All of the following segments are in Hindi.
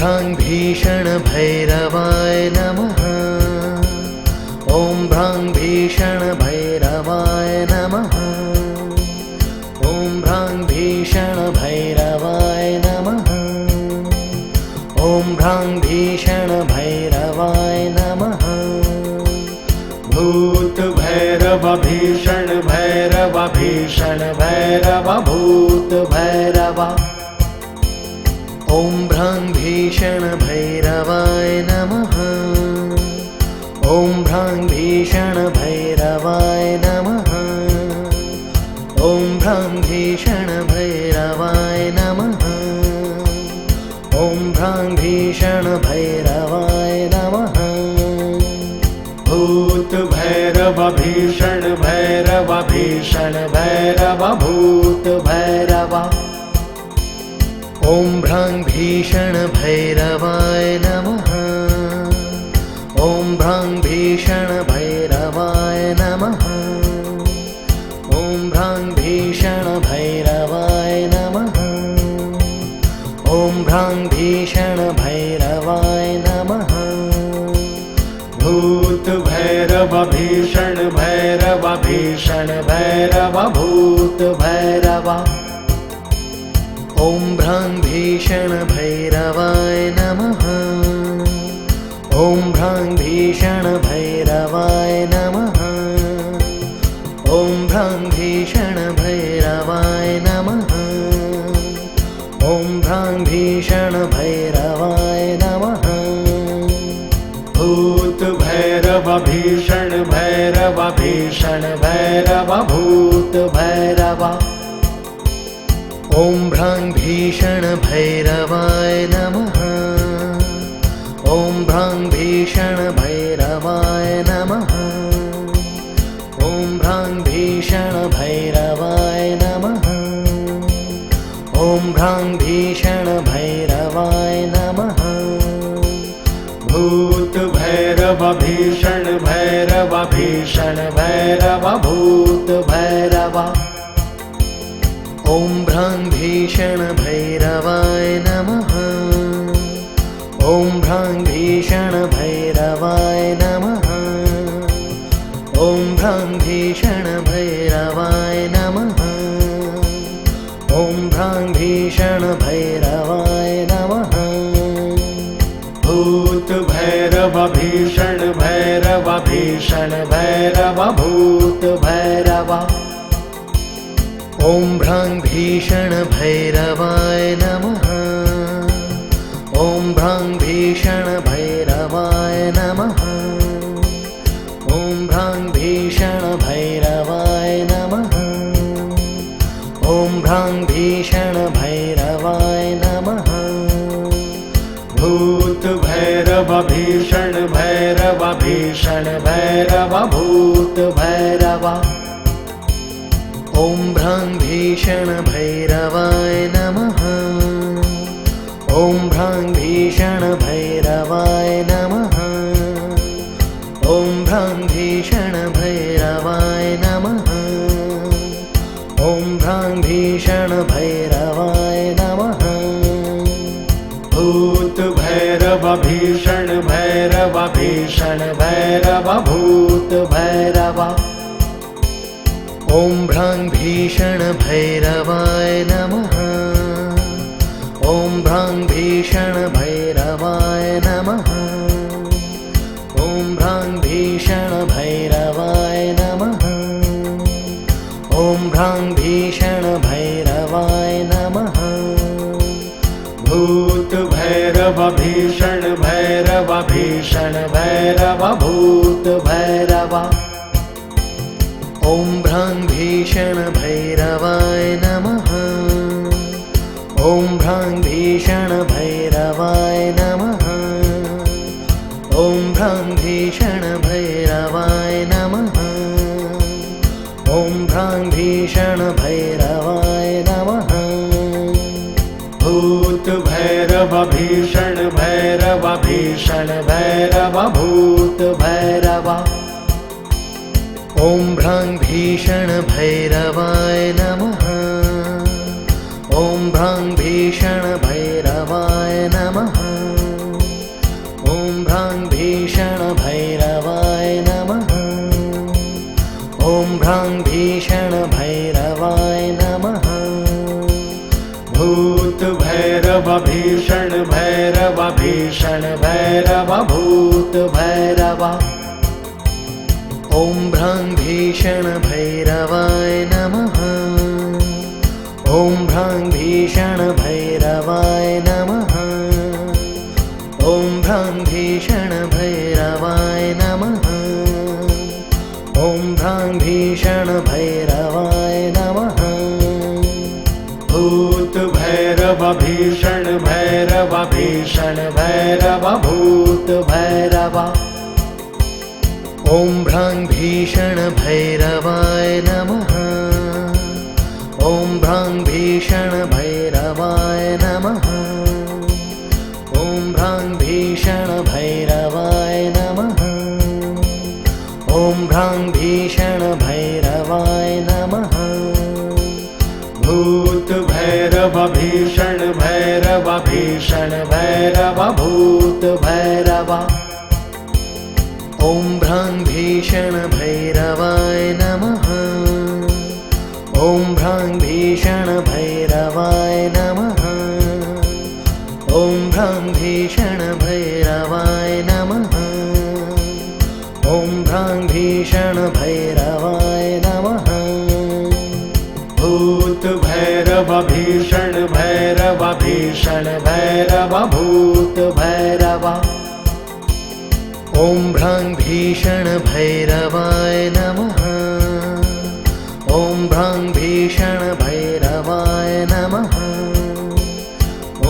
भ्रां भीषण भैरवाय नमः। ॐ भ्रां भीषण भैरवाय नमः। ॐ भ्रां भीषण भैरवाय नमः। ॐ भ्रां भीषण भैरवाय नमः। भूत भैरव भीषण भैरव भीषण भैरव भूत भैरव। ॐ भ्रां भीषण भैरवाय नमः। ॐ भ्रां भीषण भैरवाय नमः। ॐ भ्रां भीषण भैरवाय नमः। ॐ भ्रां भीषण भैरवाय नमः। भूत भैरव भीषण भैरव भीषण भैरव भूत भैरव। ॐ भ्रां भीषण भैरवाय नमः। ॐ भ्रां भीषण भैरवाय नमः। ॐ भ्रां भीषण भैरवाय नमः। ॐ भ्रां भीषण भैरवाय नमः। भूत भैरव भीषण भैरव भीषण भैरव भूत भैरव। ॐ भ्रां भीषण भैरवाय नमः। ॐ भ्रां भीषण भैरवाय नमः। ॐ भ्रां भीषण भैरवाय नमः। ॐ भ्रां भीषण भैरवाय नमः। भूत भैरव भीषण भैरव भीषण भैरव भूत भैरव। ॐ भ्रां भीषण भैरवाय नमः। ॐ भ्रां भीषण भैरवाय नमः। ॐ भ्रां भीषण भैरवाय नमः। ॐ भ्रां भीषण भैरवाय नमः। भूत भैरव भीषण भैरव भीषण भैरव भूत भैरव। ॐ भ्रां भीषण भैरवाय नमः। ॐ भ्रां भीषण भैरवाय नमः। ॐ भ्रां भीषण भैरवाय नमः। ॐ भ्रां भीषण भैरवाय नमः। भूत भैरव भीषण भैरव भीषण भैरव भूत भैरव। ॐ भ्रां भीषण भैरवाय नमः। ॐ भ्रां भीषण भैरवाय नमः। ॐ भ्रां भीषण भैरवाय नमः। ॐ भ्रां भीषण भैरवाय नमः। भूत भैरव भीषण भैरव भीषण भैरव भूत भैरव। ॐ भ्रां भीषण भैरवाय नमः। ॐ भ्रां भीषण भैरवाय नमः। ॐ भ्रां भीषण भैरवाय नमः। ॐ भ्रां भीषण भैरवाय नमः। भूत भैरव भीषण भैरव भीषण भैरव भूत भैरव। ॐ भ्रां भीषण भैरवाय नमः। ॐ भ्रां भीषण भैरवाय नमः। ॐ भ्रां भीषण भैरवाय नमः। ॐ भ्रां भीषण भैरवाय नमः। भूत भैरव भीषण भैरव भीषण भैरव भूत भैरव। ॐ भ्रां भीषण भैरवाय नमः। ॐ भ्रां भीषण भैरवाय नमः। ॐ भ्रां भीषण भैरवाय नमः। ॐ भ्रां भीषण भैरवाय नमः। भूत भैरव भीषण भैरव भीषण भैरव भूत भैरव। ॐ भ्रां भीषण भैरवाय नमः। ॐ भ्रां भीषण भैरवाय नमः। ॐ भ्रां भीषण भैरवाय नमः। भूत भैरव भीषण भैरव भीषण भैरव भूत भैरव। ॐ भ्रां भीषण भैरवाय नमः। ॐ भ्रां भीषण भैरवाय नमः। ॐ भ्रां भीषण भैरवाय नमः। ॐ भ्रां भीषण भैरवाय नमः। भूत भैरव भीषण भैरव भीषण भैरव भूत भैरव। ॐ भ्रां भीषण भैरवाय नमः। ॐ भ्रां भीषण भैरवाय नमः। ॐ भ्रां भीषण भैरवाय नमः। ॐ भ्रां भीषण भैरवाय नमः। भूत भैरव भीषण भैरव भीषण भैरव भूत भैरव। ॐ भ्रां भीषण भैरवाय नमः। ॐ भ्रां भीषण भैरवाय नमः। ॐ भ्रां भीषण भैरवाय नमः। ॐ भ्रां भीषण भैरवाय नमः। भूत भैरव भीषण भैरव भीषण भैरव भूत भैरव। ॐ भ्रां भीषण भैरवाय नमः। ॐ भ्रां भीषण भैरवाय नमः।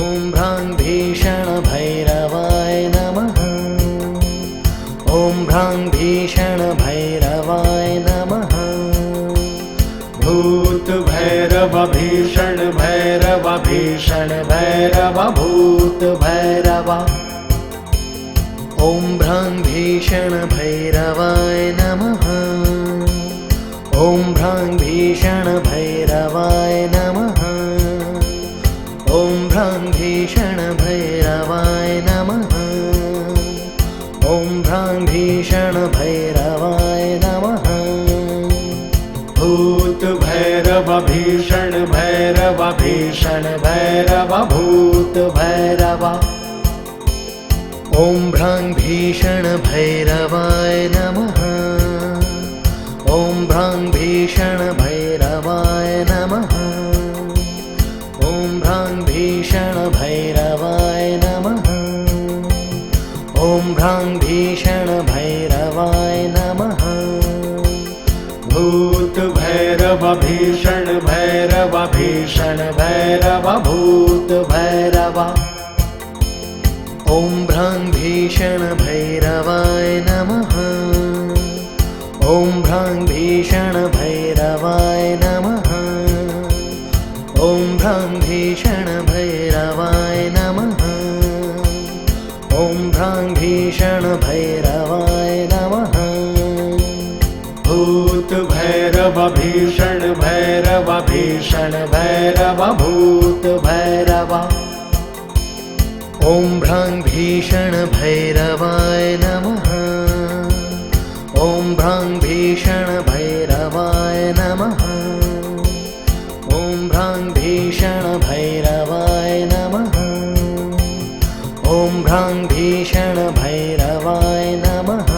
ॐ भ्रां भीषण भैरवाय नमः। ॐ भ्रां भीषण भैरवाय नमः। भूत भैरव भीषण भैरव भीषण भैरव भूत भैरव। ॐ भ्रां भीषण भैरवाय नमः। ॐ भ्रां भीषण भैरवाय नमः। ॐ भ्रां भीषण भैरवाय नमः। ॐ भ्रां भीषण भैरवाय नमः। भूत भैरव भीषण भैरव भीषण भैरव भूत भैरव। ॐ भ्रां भीषण भैरवाय नमः। ॐ भ्रां भीषण भैरवाय नमः। ॐ भ्रां भीषण भैरवाय नमः। ॐ भ्रां भीषण भैरवाय नमः। भूत भैरव भीषण भैरव भीषण भैरव भूत भैरव। ॐ भ्रां भीषण भैरवाय नमः। ॐ भ्रां भीषण भैरवाय नमः। ॐ भ्रां भीषण भैरवाय नमः। ॐ भ्रां भीषण भैरवाय नमः। भूत भैरव भीषण भैरव भीषण भैरव भूत भैरव। ॐ भ्रां भीषण भैरवाय नमः। ॐ भ्रां भीषण भैरवाय नमः। ॐ भ्रां भीषण भैरवाय नमः। ॐ भ्रां भीषण भैरवाय नमः।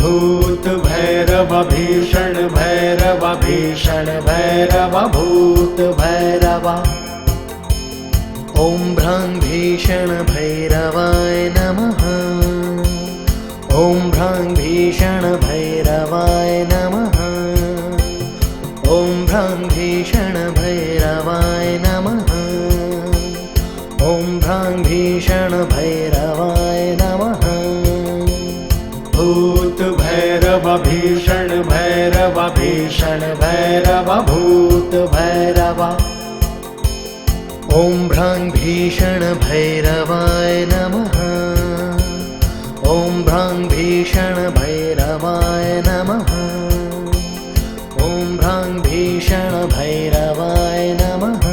भूत भैरव भीषण भैरव भीषण भैरव भूत भैरव। ॐ भ्रां भीषण भैरवाय नमः। ॐ भ्रां भीषण भैरवाय नमः। ॐ भ्रां भीषण भैरवाय नमः। ॐ भ्रां भीषण भैरवाय नमः। भूत भैरव भीषण भैरव भीषण भैरव भूत भैरव। ॐ भ्रां भीषण भैरवाय नमः। ॐ भ्रां भीषण भैरवाय नमः। ॐ भ्रां भीषण भैरवाय नमः।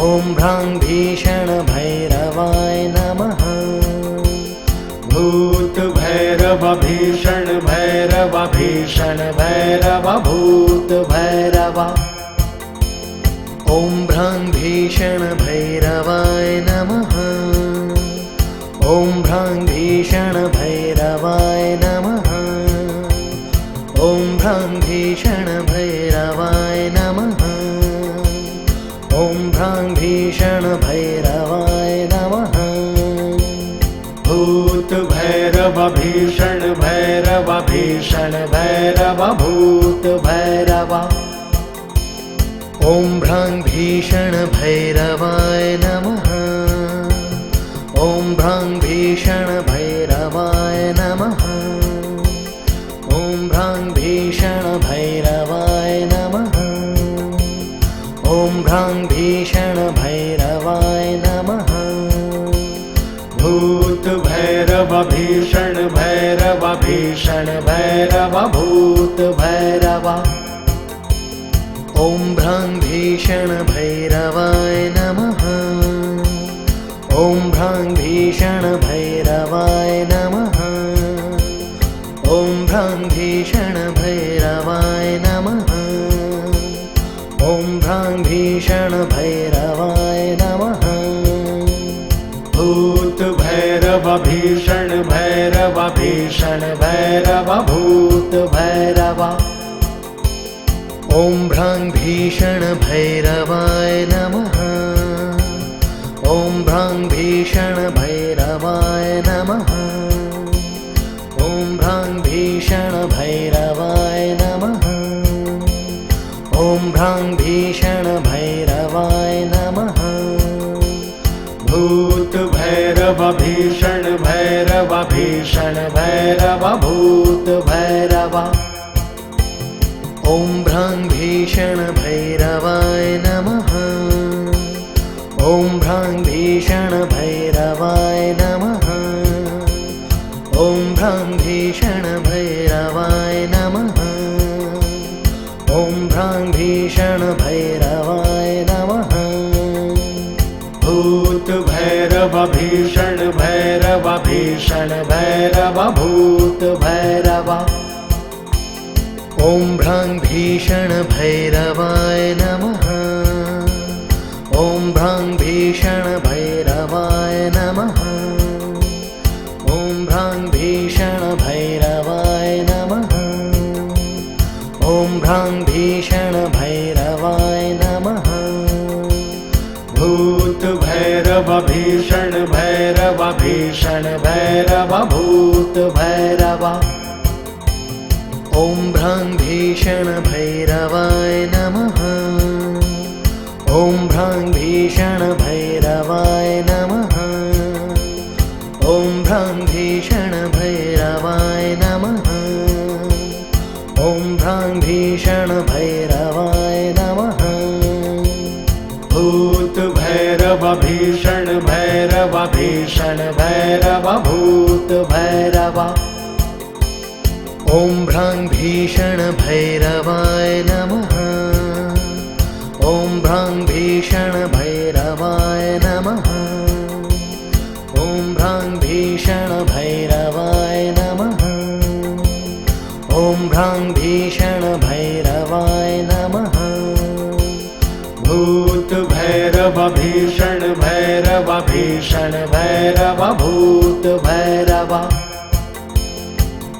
ॐ भ्रां भीषण भैरवाय नमः। भूत भैरव भीषण भैरव भीषण भीषण भैरव भूत भैरव। ॐ भ्रां भीषण भैरवाय नमः। ॐ भ्रां भीषण भैरवाय नमः। ॐ भ्रां भीषण भैरवाय नमः। ॐ भ्रां भीषण भैरवाय नमः। भूत भैरव भीषण भैरव भीषण भैरव भूत भैरव। ॐ भ्रां भीषण भैरवाय नमः। ॐ भ्रां भीषण भैरवाय नमः। ॐ भ्रां भीषण भैरवाय नमः। ॐ भ्रां भीषण भैरवाय नमः। भूत भैरव भीषण भैरव भीषण भैरव भूत भैरव। ॐ भ्रां भीषण भैरवाय नमः। ॐ भ्रां भीषण भैरवाय नमः। ॐ भ्रां भीषण भैरवाय नमः। ॐ भ्रां भीषण भैरवाय नमः। भूत भैरव भीषण भैरव भीषण भैरव भूत भैरव। ॐ भ्रां भीषण भैरवाय नमः। ॐ भ्रां भीषण भैरवाय नमः। ॐ भ्रां भीषण भैरवाय नमः। ॐ भ्रां भीषण भैरवाय नमः। भूत भैरव भीषण भैरव भीषण भैरव भूत भैरव। ॐ भ्रां भीषण भैरवाय नमः। ॐ भ्रां भीषण भैरवाय नमः। ॐ भ्रां भीषण भैरवाय नमः। ॐ भ्रां भीषण भैरवाय नमः। भूत भैरव भीषण भैरव भीषण भैरव भूत भैरव। ॐ भ्रां भीषण भैरवाय नमः। ॐ भ्रां भीषण भैरवाय नमः। ॐ भ्रां भीषण भैरवाय नमः। ॐ भ्रां भीषण भैरवाय नमः। भूत भैरव भीषण भैरव भीषण भैरव भूत भैरव। ॐ भ्रां भीषण भैरवाय नमः। ॐ भ्रां भीषण भैरवाय नमः। ॐ भ्रां भीषण भैरवाय नमः। ॐ भ्रां भीषण भैरवाय नमः। भूत भैरव भीषण भैरव भीषण भैरव भूत भैरव। ॐ भ्रां भीषण भैरवाय नमः। ॐ भ्रां भीषण भैरवाय नमः। ॐ भ्रां भीषण भैरवाय नमः। ॐ भ्रां भीषण भैरवाय नमः। भूत भैरव भीषण भैरव भीषण भैरव भूत भैरव।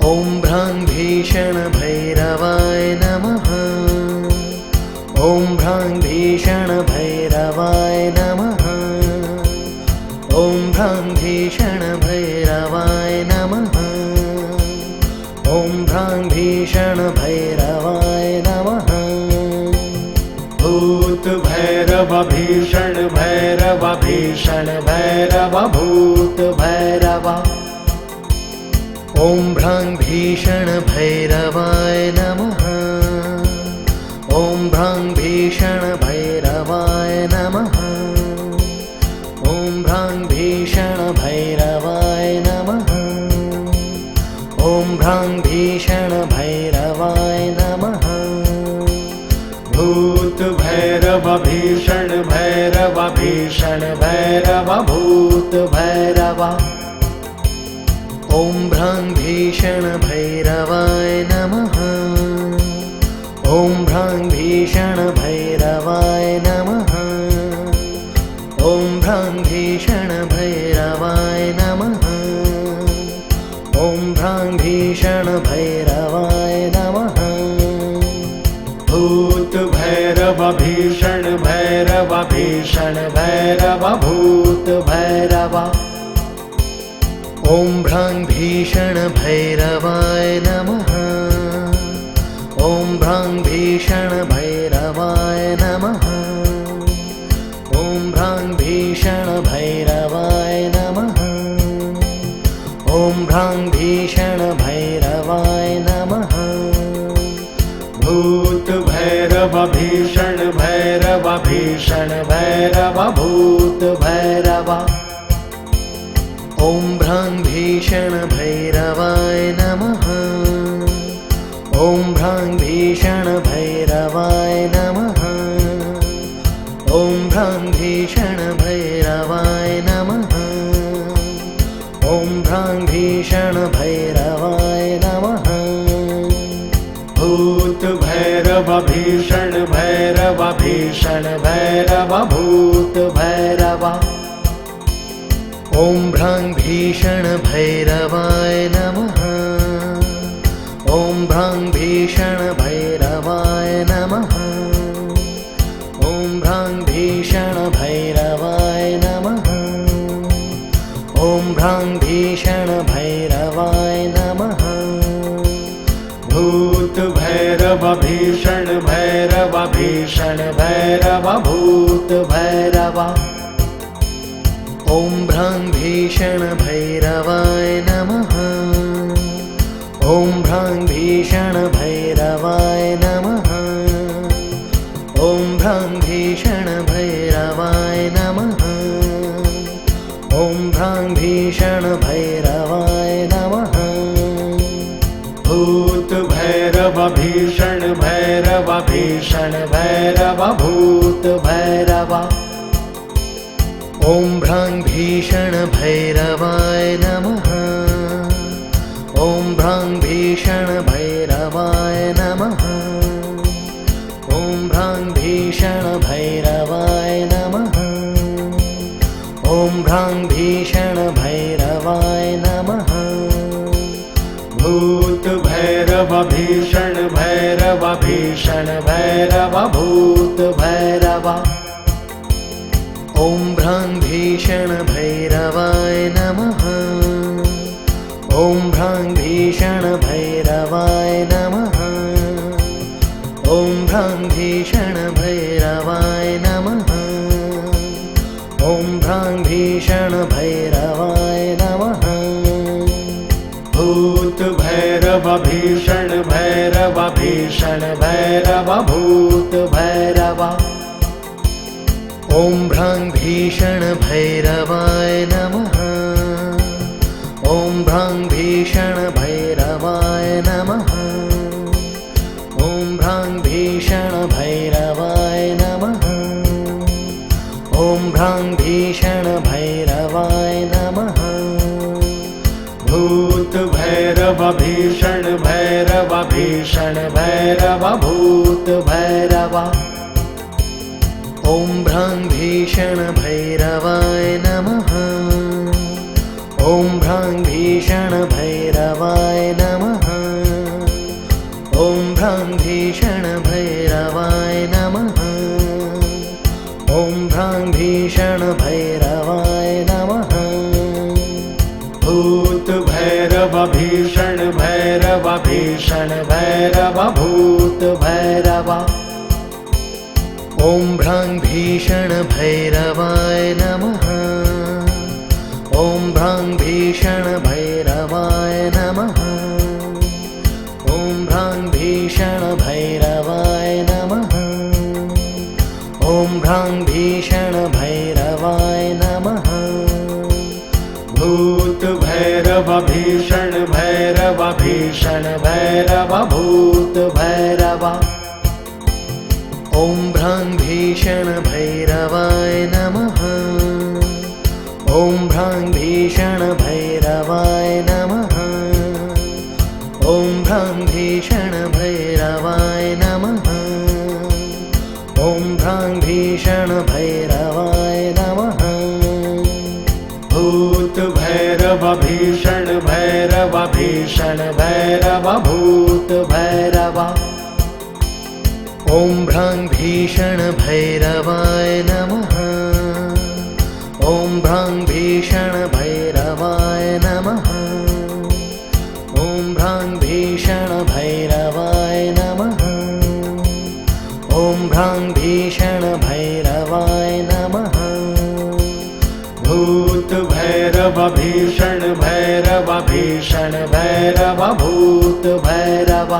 ॐ भ्रां भीषण भैरवाय नमः। ॐ भ्रां भीषण भैरवाय नमः। ॐ भ्रां भीषण भैरवाय नमः। ॐ भ्रां भीषण भैरवाय नमः। भूत भैरव भीषण भैरव भीषण भैरव भूत भैरव। ॐ भ्रां भीषण भैरवाय नमः। ॐ भ्रां भीषण भैरवाय नमः। ॐ भ्रां भीषण भैरवाय नमः। ॐ भ्रां भीषण भैरवाय नमः। भूत भैरव भीषण भैरव भीषण भैरव भूत भैरव। ॐ भ्रां भीषण भैरवाय नमः। भीषण भैरवाय नमः। ॐ भ्रां भीषण भैरवाय नमः। ॐ भ्रां भीषण भैरवाय नमः। ॐ भ्रां भीषण भैरवाय नमः। भूत भैरव भीषण भैरव भीषण भैरव भूत भैरव। ॐ भ्रां भीषण भैरवाय नमः। ॐ भ्रां भीषण भैरवाय नमः। ॐ भ्रां भीषण भैरवाय नमः। ॐ भ्रां भीषण भैरवाय नमः। भूत भैरव भीषण भैरव भीषण भैरव भूत भैरव। ॐ भ्रां भीषण भैरवाय नमः। ॐ भ्रां भीषण भैरवाय नमः। ॐ भ्रां भीषण भैरवाय नमः। ॐ भ्रां भीषण भैरवाय नमः। भूत भैरव भीषण भैरव भीषण भैरव भूत भैरव। ॐ भ्रां भीषण भैरवाय नमः। ॐ भ्रां भीषण भैरवाय नमः। ॐ भ्रां भीषण भैरवाय नमः। ॐ भ्रां भीषण भैरवाय नमः। भूत भैरव भीषण भैरव भीषण भैरव भूत भैरव। ॐ भ्रां भीषण भैरवाय नमः। ॐ भ्रां भीषण भैरवाय नमः। ॐ भ्रां भीषण भैरवाय नमः। ॐ भ्रां भीषण भैरवाय नमः। भूत भैरव भीषण भैरव भीषण भैरव भूत भैरव। ॐ भ्रां भीषण भैरवाय नमः। ॐ भ्रां भीषण भैरवाय नमः। ॐ भ्रां भीषण भैरवाय नमः। ॐ भ्रां भीषण भैरवाय नमः। भूत भैरव भीषण भैरव भीषण भैरव भूत भैरव। ॐ भ्रां भीषण भैरवाय नमः। ॐ भ्रां भीषण भैरवाय नमः। ॐ भ्रां भीषण भैरवाय नमः। ॐ भ्रां भीषण भैरवाय नमः। भूत भैरव भीषण भैरव भीषण भैरव भूत भैरव। ॐ भ्रां भीषण भैरवाय नमः। ॐ भ्रां भीषण भैरवाय नमः। ॐ भ्रां भीषण भैरवाय नमः। ॐ भ्रां भीषण भैरवाय नमः। भूत भैरव भीषण भैरव भीषण भैरव भूत भैरव। ॐ भ्रां भीषण भैरवाय नमः। ॐ भ्रां भीषण भैरवाय नमः। ॐ भ्रां भीषण भैरवाय नमः। ॐ भ्रां भीषण भैरवाय नमः। भूत भैरव भीषण भैरव भीषण भैरव भूत भैरव। ॐ भ्रां भीषण भैरवाय नमः। ॐ भ्रां भीषण भैरवाय नमः। ॐ भ्रां भीषण भैरवाय नमः। ॐ भ्रां भीषण भैरवाय नमः। भूत भैरव भीषण भैरव भीषण भैरव भूत भैरव। ॐ भ्रां भीषण भैरवाय नमः। ॐ भ्रां भीषण भैरवाय नमः। ॐ भ्रां भीषण भैरवाय नमः। भूत भैरव भीषण भैरव भीषण भैरव भूत भैरव।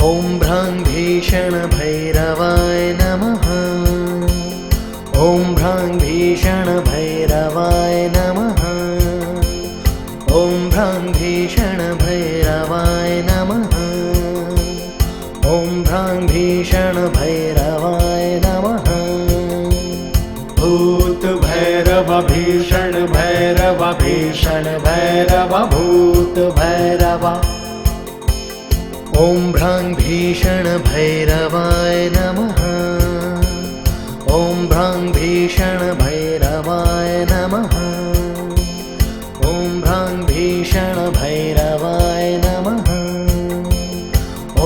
ॐ भ्रां भीषण भैरवाय नमः। ॐ भ्रां भीषण भैरवाय नमः। ॐ भ्रां भीषण भैरवाय नमः। ॐ भ्रां भीषण भैरवाय नमः। भूत भैरव भीषण भैरव भीषण भैरव भूत भैरव। ॐ भ्रां भीषण भैरवाय नमः। ॐ भ्रां भीषण भैरवाय नमः। ॐ भ्रां भीषण भैरवाय नमः।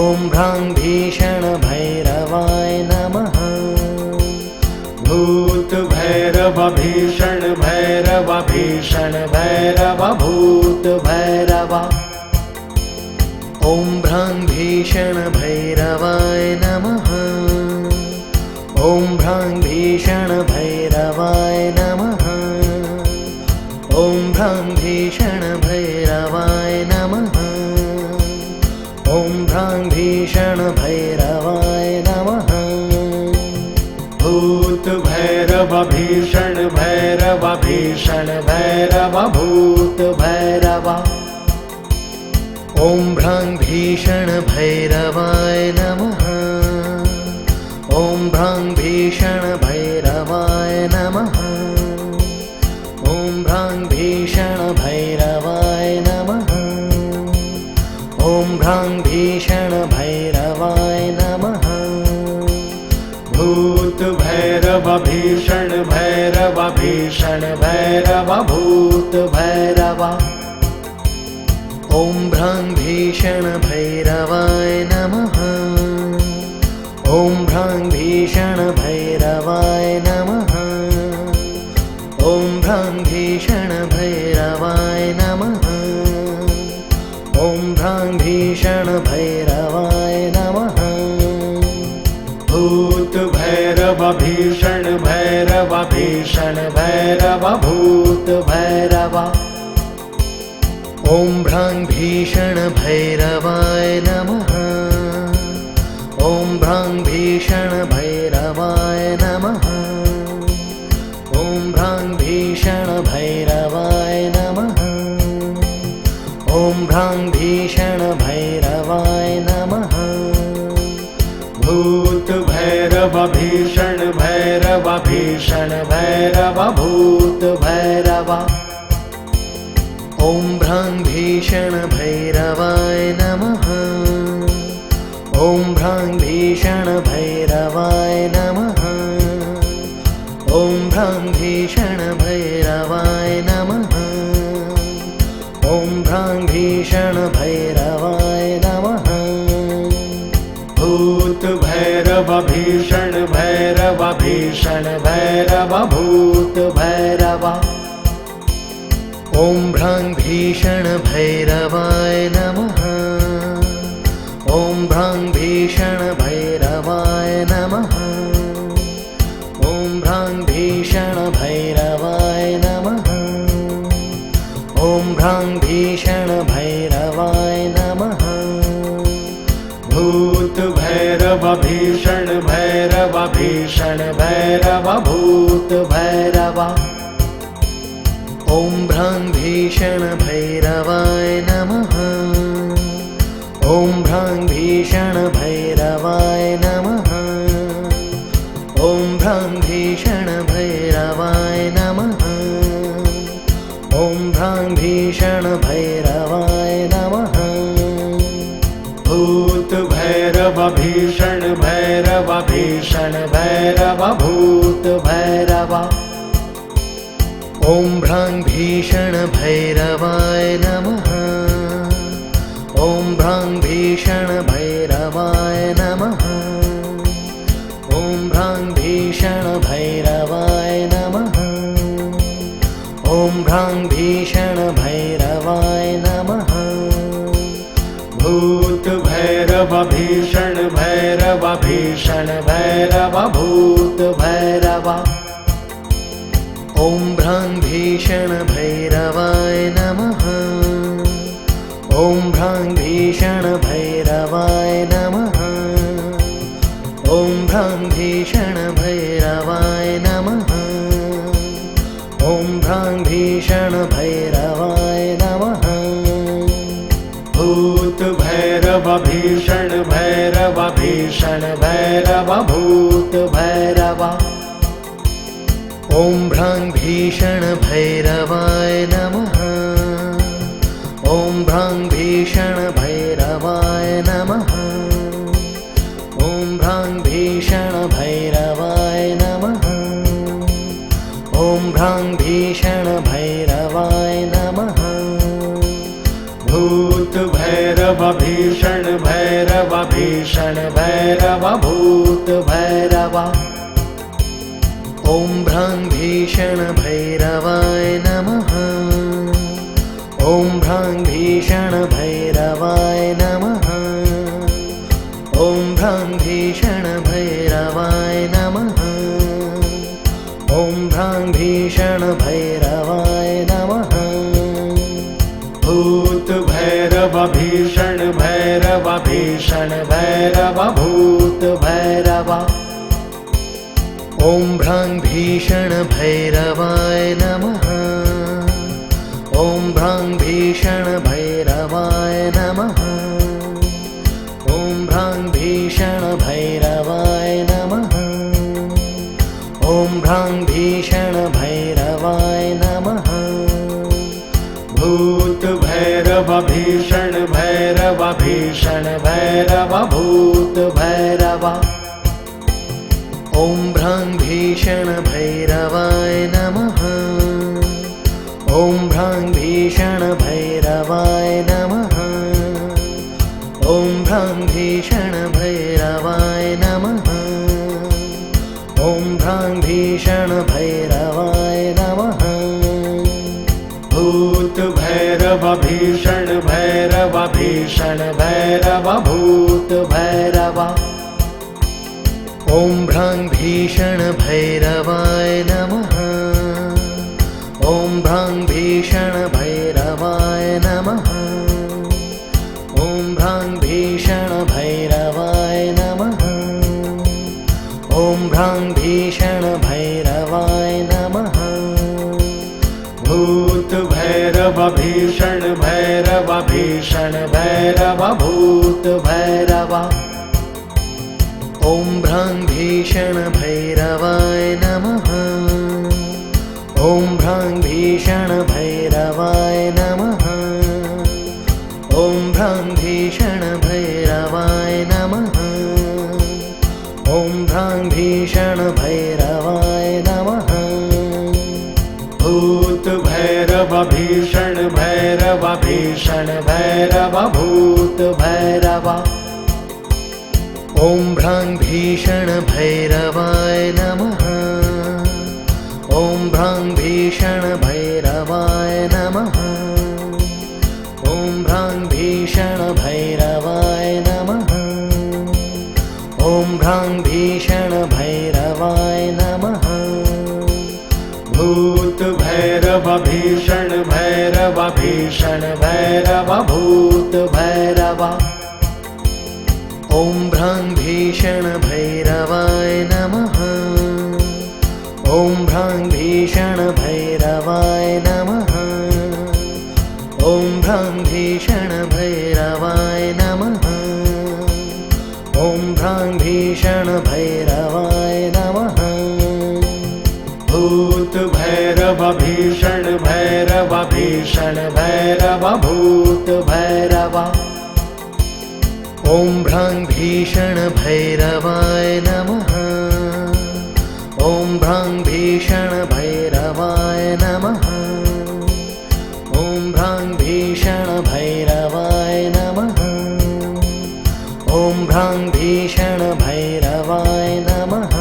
ॐ भ्रां भीषण भैरवाय नमः। भूत भैरव भीषण भैरव भीषण भैरव भूत भैरव। ॐ भ्रां भीषण भैरवाय नमः। ॐ भ्रां भीषण भैरवाय नमः। ॐ भ्रां भीषण भैरवाय नमः। ॐ भ्रां भीषण भैरवाय नमः। भूत भैरव भीषण भैरव भीषण भैरव भूत भैरव। ॐ भ्रां भीषण भैरवाय नमः। ॐ भ्रां भीषण भैरवाय नमः। ॐ भ्रां भीषण भैरवाय नमः। ॐ भ्रां भीषण भैरवाय नमः। भूत भैरव भीषण भैरव भीषण भैरव भूत भैरव। ॐ भ्रां भीषण भैरवाय नमः। ॐ भ्रां भीषण भैरवाय नमः। ॐ भ्रां भीषण भैरवाय नमः। ॐ भ्रां भीषण भैरवाय नमः। भूत भैरव भीषण भैरव भीषण भैरव भूत भैरव। ॐ भ्रां भीषण भैरवाय नमः। ॐ भ्रां भीषण भैरवाय नमः। ॐ भ्रां भीषण भैरवाय नमः। ॐ भ्रां भीषण भैरवाय नमः। भूत भैरव भीषण भैरव भीषण भैरव भूत भैरव। ॐ भ्रां भीषण भैरवाय नमः। ॐ भ्रां भीषण भैरवाय नमः। ॐ भ्रां भीषण भैरवाय नमः। ॐ भ्रां भीषण भैरवाय नमः। भूत भैरव भीषण भैरव भीषण भैरव भूत भैरव। ॐ भ्रां भीषण भैरवाय नमः। ॐ भ्रां भीषण भैरवाय नमः। ॐ भ्रां भीषण भैरवाय नमः। ॐ भ्रां भीषण भैरवाय नमः। भूत भैरव भीषण भैरव भीषण भैरव भूत भैरव। ॐ भ्रां भीषण भैरवाय नमः। ॐ भ्रां भीषण भैरवाय नमः। ॐ भ्रां भीषण भैरवाय नमः। ॐ भ्रां भीषण भैरवाय नमः। भूत भैरव भीषण भैरव भीषण भैरव भूत भैरव। ॐ भ्रां भीषण भैरवाय नमः। ॐ भ्रां भीषण भैरवाय नमः। ॐ भ्रां भीषण भैरवाय नमः। ॐ भ्रां भीषण भैरवाय नमः। भूत भैरव भीषण भैरव भैरव भीषण भैरव भूत भैरव ॐ भ्रां भीषण भैरवाय नमः। ॐ भ्रां भीषण भैरवाय नमः। ॐ भ्रां भीषण भैरवाय नमः। ॐ भ्रां भीषण भैरवाय नमः। भूत भैरव भीषण भैरव भीषण भैरव भूत भैरव ॐ भ्रां भीषण भैरवाय नमः। ॐ भ्रां भीषण भैरवाय नमः। ॐ भ्रां भीषण भैरवाय नमः। ॐ भ्रां भीषण भैरवाय नमः। भूत भैरव भीषण भैरव भीषण भैरव भूत भैरव ॐ भ्रां भीषण भैरवाय नमः। ॐ भ्रां भीषण भैरवाय नमः। ॐ भ्रां भीषण भैरवाय नमः। ॐ भ्रां भीषण भैरवाय नमः। भूत भैरव भीषण भैरव भीषण भैरव भूत भैरव ॐ भ्रां भीषण भैरवाय नमः। ॐ भ्रां भीषण भैरवाय नमः। ॐ भ्रां भीषण भैरवाय नमः। ॐ भ्रां भीषण भैरवाय नमः। भूत भैरव भीषण भैरव भीषण भैरव भूत भैरव ॐ भ्रां भीषण भैरवाय नमः। ॐ भ्रां भीषण भैरवाय नमः। ॐ भ्रां भीषण भैरवाय नमः। ॐ भ्रां भीषण भैरवाय नमः। भूत भैरव भीषण भैरव भीषण भैरव भूत भैरव ॐ भ्रां भीषण भैरवाय नमः। ॐ भ्रां भीषण भैरवाय नमः। ॐ भ्रां भीषण भैरवाय नमः। ॐ भ्रां भीषण भैरवाय नमः। भूत भैरव भीषण भैरव भीषण भैरव भूत भैरव ॐ भ्रां भीषण भैरवाय नमः। ॐ भ्रां भीषण भैरवाय नमः। ॐ भ्रां भीषण भैरवाय नमः। ॐ भ्रां भीषण भैरवाय नमः। भूत भैरव भीषण भैरव भीषण भैरव भूत भैरव ॐ भ्रां भीषण भैरवाय नमः। ॐ भ्रां भीषण भैरवाय नमः। ॐ भ्रां भीषण भैरवाय नमः। ॐ भ्रां भीषण भैरवाय नमः। भूत भैरव भीषण भैरव भीषण भैरव भूत भैरव ॐ भ्रां भीषण भैरवाय नमः। ॐ भ्रां भीषण भैरवाय नमः। ॐ भ्रां भीषण भैरवाय नमः। ॐ भ्रां भीषण भैरवाय नमः। भूत भैरव भीषण भैरव भीषण भैरव भूत भैरव ॐ भ्रां भीषण भैरवाय नमः। ॐ भ्रां भीषण भैरवाय नमः। ॐ भ्रां भीषण भैरवाय नमः। ॐ भ्रां भीषण भैरवाय नमः।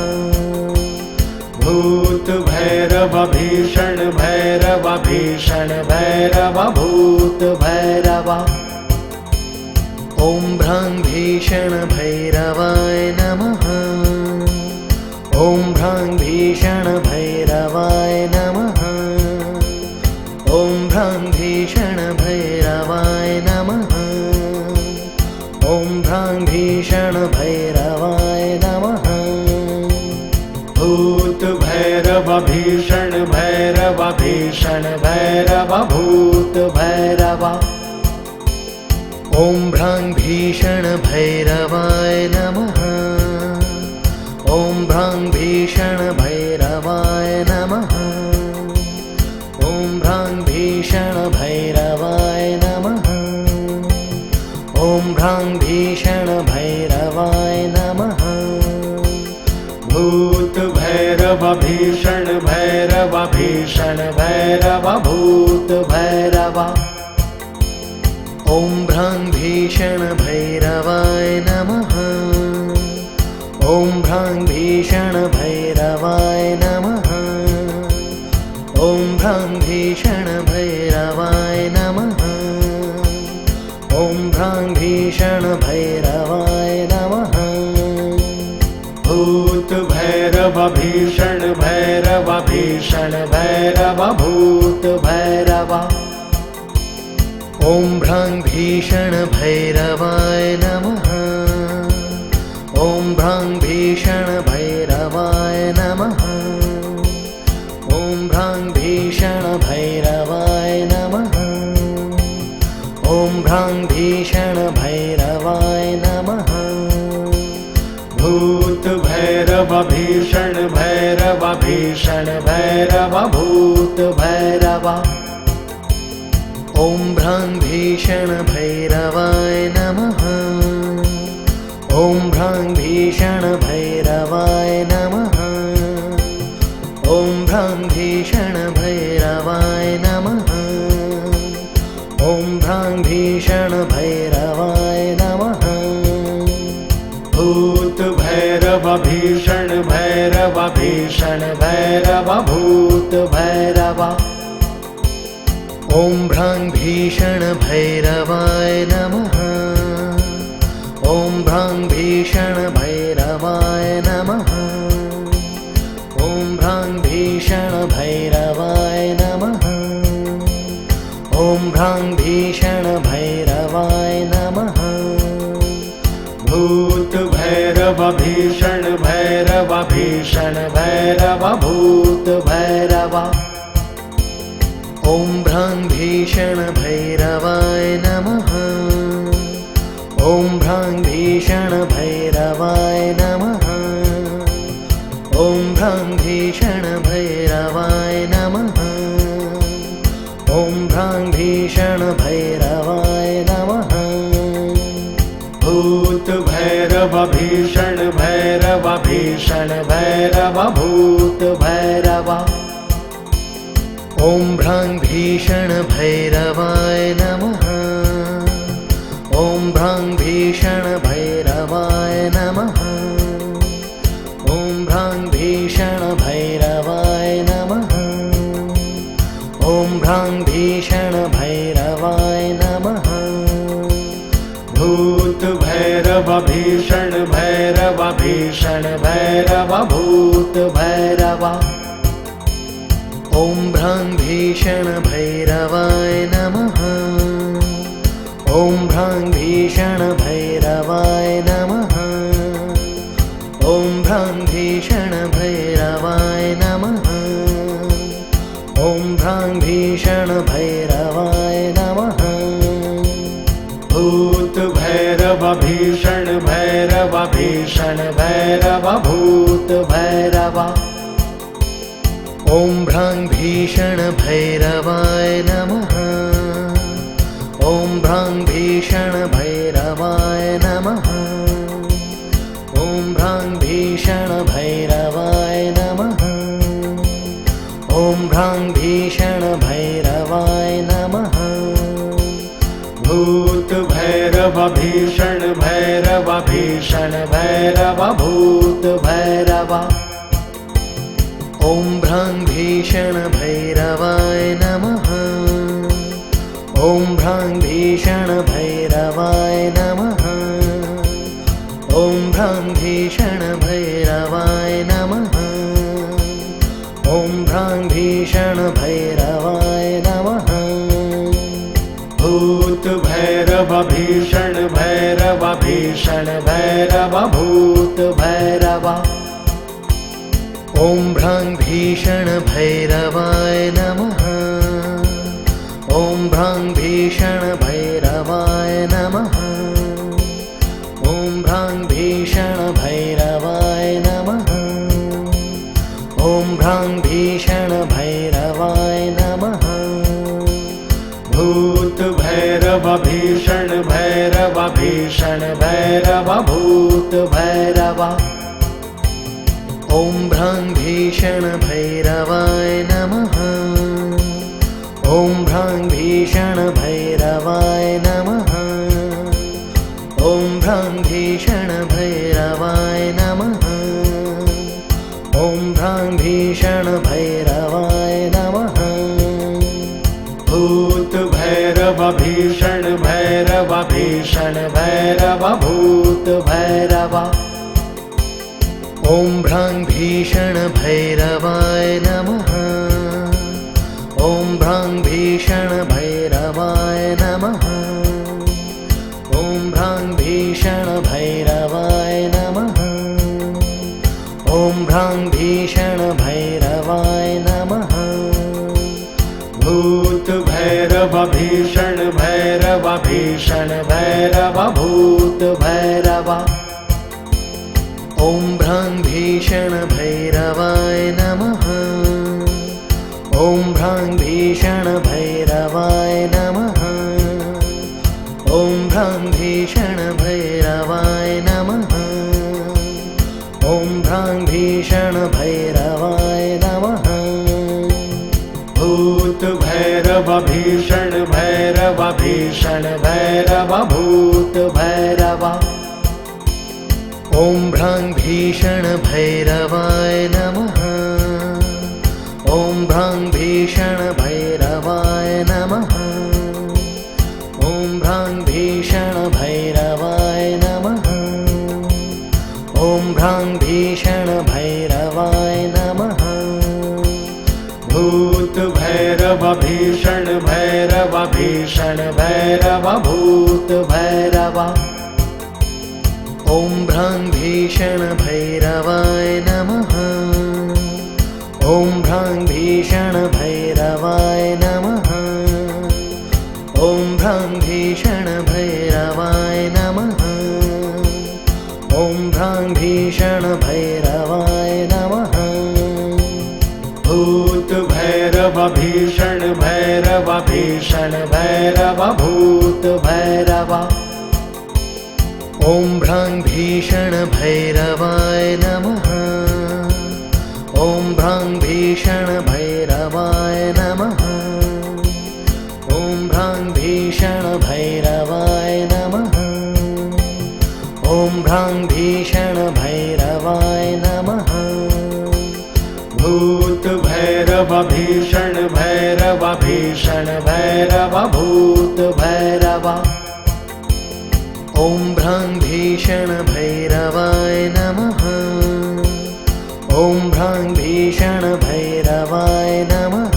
भूत भैरव भीषण भैरव भीषण भैरव भूत भैरव ॐ भ्रां भीषण भैरवाय भूत भैरवाय नमः। भूत भैरव भीषण भैरव भीषण भैरव भूत भैरव। ॐ भ्रां भीषण भैरवाय नमः। ॐ भ्रां भीषण भैरवाय नमः। ॐ भ्रां भीषण भैरवाय नमः। ॐ भ्रां भीषण भैरवाय नमः। भूत भैरव भीषण भैरव भीषण भैरव भूत भैरव। ॐ भ्रां भीषण भैरवाय नमः। ॐ भ्रां भीषण भैरवाय नमः। ॐ भ्रां भीषण भैरवाय नमः। ॐ भ्रां भीषण भैरवाय नमः। भूत भैरव भीषण भैरव भीषण भैरव भूत भैरव। ॐ भ्रां भीषण भैरवाय नमः। ॐ भ्रां भीषण भैरवाय नमः। ॐ भ्रां भीषण भैरवाय नमः। ॐ भ्रां भीषण भैरवाय नमः। भूत भैरव भीषण भैरव भीषण भैरव भूत भैरव। ॐ भ्रां भीषण भैरवाय नमः। ॐ भ्रां भीषण भैरवाय नमः। ॐ भ्रां भीषण भैरवाय नमः। ॐ भ्रां भीषण भैरवाय नमः। भूत भैरव भीषण भैरव भीषण भैरव भूत भैरव। ॐ भ्रां भीषण भैरवाय नमः। ॐ भ्रां भीषण भैरवाय नमः। ॐ भ्रां भीषण भैरवाय नमः। ॐ भ्रां भीषण भैरवाय नमः। भूत भैरव भीषण भैरव भीषण भैरव भूत भैरव। ॐ भ्रां भीषण भैरवाय नमः। ॐ भ्रां भीषण भैरवाय नमः। ॐ भ्रां भीषण भैरवाय नमः। ॐ भ्रां भीषण भैरवाय नमः। भूत भैरव भीषण भैरव भीषण भैरव भूत भैरव। ॐ भ्रां भीषण भैरवाय नमः। ॐ भ्रां भीषण भैरवाय नमः। ॐ भ्रां भीषण भैरवाय नमः। ॐ भ्रां भीषण भैरवाय नमः। भूत भैरव भीषण भैरव भीषण भैरव भूत भैरव। ॐ भ्रां भीषण भैरवाय नमः। ॐ भ्रां भीषण भैरवाय नमः। ॐ भ्रां भीषण भैरवाय नमः। ॐ भ्रां भीषण भैरवाय नमः। भूत भैरव भीषण भैरव भीषण भैरव भूत भैरव। ॐ भ्रां भीषण भैरवाय नमः। ॐ भ्रां भीषण भैरवाय नमः। ॐ भ्रां भीषण भैरवाय नमः। ॐ भ्रां भीषण भैरवाय नमः। भूत भैरव भीषण भैरव भीषण भैरव भूत भैरव। ॐ भ्रां भीषण भैरवाय नमः। ॐ भ्रां भीषण भैरवाय नमः। ॐ भ्रां भीषण भैरवाय नमः। ॐ भ्रां भीषण भैरवाय नमः। भूत भैरव भीषण भैरव भीषण भैरव भैरव भूत भैरव ॐ भ्रां भीषण भैरवाय नमः। ॐ भ्रां भीषण भैरवाय नमः। ॐ भ्रां भीषण भैरवाय नमः। ॐ भ्रां भीषण भैरवाय नमः। भूत भैरव भीषण भैरव भीषण भैरव भूत भैरव ॐ भ्रां भीषण भैरवाय नमः। ॐ भ्रां भीषण भैरवाय नमः। ॐ भ्रां भीषण भैरवाय नमः। ॐ भ्रां भीषण भैरवाय नमः। भूत भैरव भीषण भैरव भीषण भैरव भूत भैरव ॐ भ्रां भीषण भैरवाय नमः। ॐ भ्रां भीषण भैरवाय नमः। ॐ भ्रां भीषण भैरवाय नमः। ॐ भ्रां भीषण भैरवाय नमः। भूत भैरव भीषण भैरव भीषण भैरव भूत भैरव ॐ भ्रां भीषण भैरवाय नमः। ॐ भ्रां भीषण भैरवाय नमः। ॐ भ्रां भीषण भैरवाय नमः। ॐ भ्रां भीषण भैरवाय नमः। भूत भैरव भीषण भैरव भीषण भैरव भूत भैरव ॐ भ्रां भीषण भैरवाय नमः। ॐ भ्रां भीषण भैरवाय नमः। ॐ भ्रां भीषण भैरवाय नमः। ॐ भ्रां भीषण भैरवाय नमः। भूत भैरव भीषण भैरव भीषण भैरव भूत भैरव ॐ भ्रां भीषण भैरवाय नमः। ॐ भ्रां भीषण भैरवाय नमः। ॐ भ्रां भीषण भैरवाय नमः। ॐ भ्रां भीषण भैरवाय नमः। भूत भैरव भीषण भैरव भीषण भैरव भूत भैरव ॐ भ्रां भीषण भैरवाय नमः। ॐ भ्रां भीषण भैरवाय नमः। ॐ भ्रां भीषण भैरवाय नमः। ॐ भ्रां भीषण भैरवाय नमः। भूत भैरव भीषण भैरव भीषण भैरव भूत भैरव ॐ भ्रां भीषण भैरवाय नमः। ॐ भ्रां भीषण भैरवाय नमः।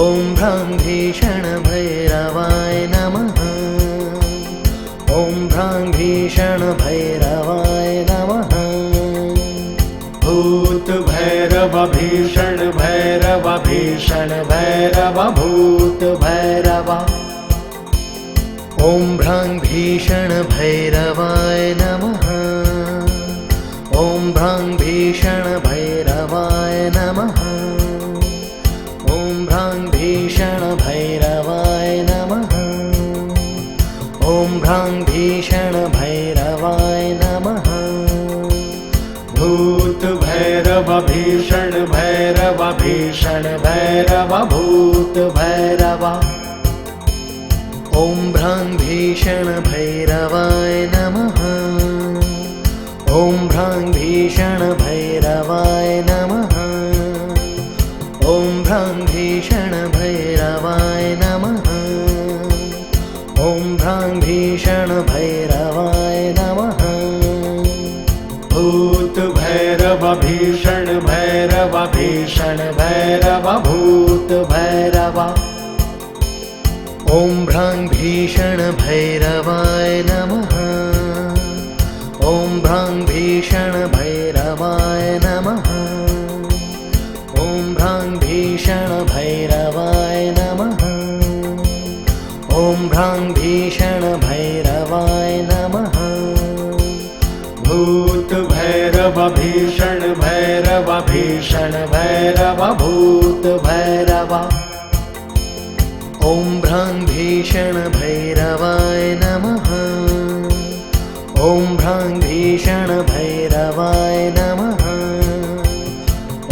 ॐ भ्रां भीषण भैरवाय नमः। ॐ भ्रां भीषण भैरवाय नमः। भूत भैरव भीषण भैरव भीषण भैरव भूत भैरव ॐ भ्रां भीषण भैरवाय नमः। ॐ भ्रां भीषण भैरवाय नमः। ॐ भ्रां भीषण भैरवाय नमः। ॐ भ्रां भीषण भैरवाय नमः। भूत भैरव भीषण भैरव भीषण भैरव भूत भैरव ॐ भ्रां भीषण भैरवाय नमः। ॐ भ्रां भीषण भैरवाय नमः। ॐ भ्रां भीषण भैरवाय नमः। ॐ भ्रां भीषण भैरवाय नमः। भूत भैरव भीषण भैरव भीषण भैरव भूत भैरव ॐ भ्रां भीषण भैरवाय नमः। भ्रां भीषण भैरवाय नमः। ॐ भ्रां भीषण भैरवाय नमः। ॐ भ्रां भीषण भैरवाय नमः। भूत भैरव भीषण भैरव भीषण भैरव भूत भैरव। ॐ भ्रां भीषण भैरवाय नमः। ॐ भ्रां भीषण भैरवाय नमः।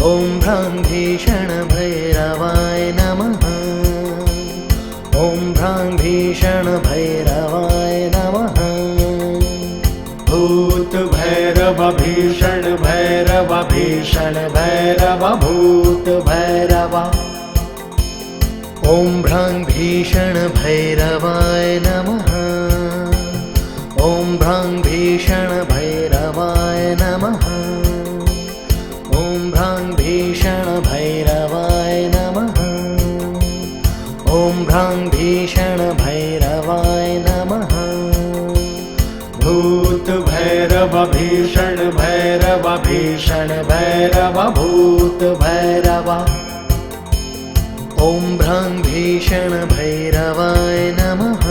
ॐ भ्रां भीषण भैरवाय नमः। ॐ भ्रां भीषण भैरवाय नमः। भूत भैरव भीषण भैरव भीषण भैरव भूत भैरव। ॐ भ्रां भीषण भैरवाय नमः। ॐ भ्रां भीषण भैरवाय नमः। ॐ भ्रां भीषण भैरवाय नमः। ॐ भ्रां भीषण भैरवाय नमः। भूत भैरव भीषण भैरव भीषण भैरव भूत भैरव। ॐ भ्रां भीषण भैरवाय नमः।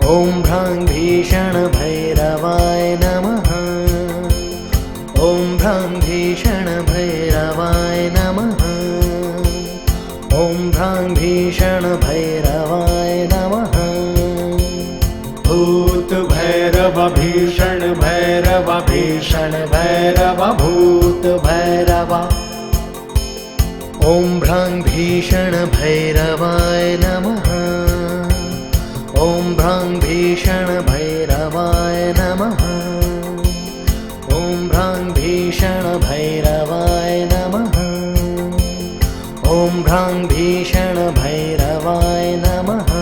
ॐ भ्रां भीषण भैरवाय नमः। ॐ भ्रां भीषण भैरवाय नमः। ॐ भ्रां भीषण भैरवाय नमः। भूत भैरव भीषण भैरव भीषण भैरव भूत भैरव। ॐ भ्रां भीषण भैरवाय नमः। ॐ भ्रां भीषण भैरवाय नमः। ॐ भ्रां भीषण भैरवाय नमः। ॐ भ्रां भीषण भैरवाय नमः।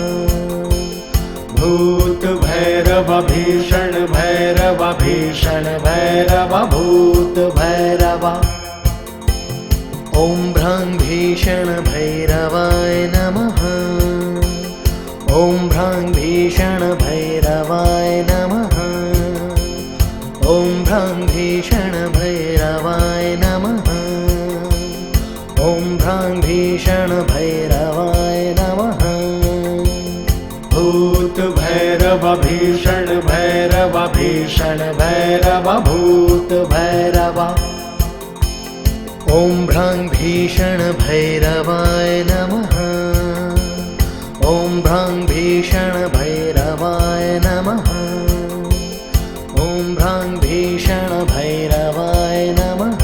भूत भैरव भीषण भैरव भीषण भैरव भूत भैरव। ॐ भ्रां भीषण भैरवाय नमः। ॐ भ्रां भीषण भैरवाय नमः। ॐ भ्रां भीषण भैरवाय नमः। ॐ भ्रां भीषण भैरवाय नमः। भूत भैरव भीषण भैरव भीषण भैरव भूत भैरव। ॐ भ्रां भीषण भैरवाय नमः। ॐ भ्रां भीषण भैरवाय नमः। ॐ भ्रां भीषण भैरवाय नमः।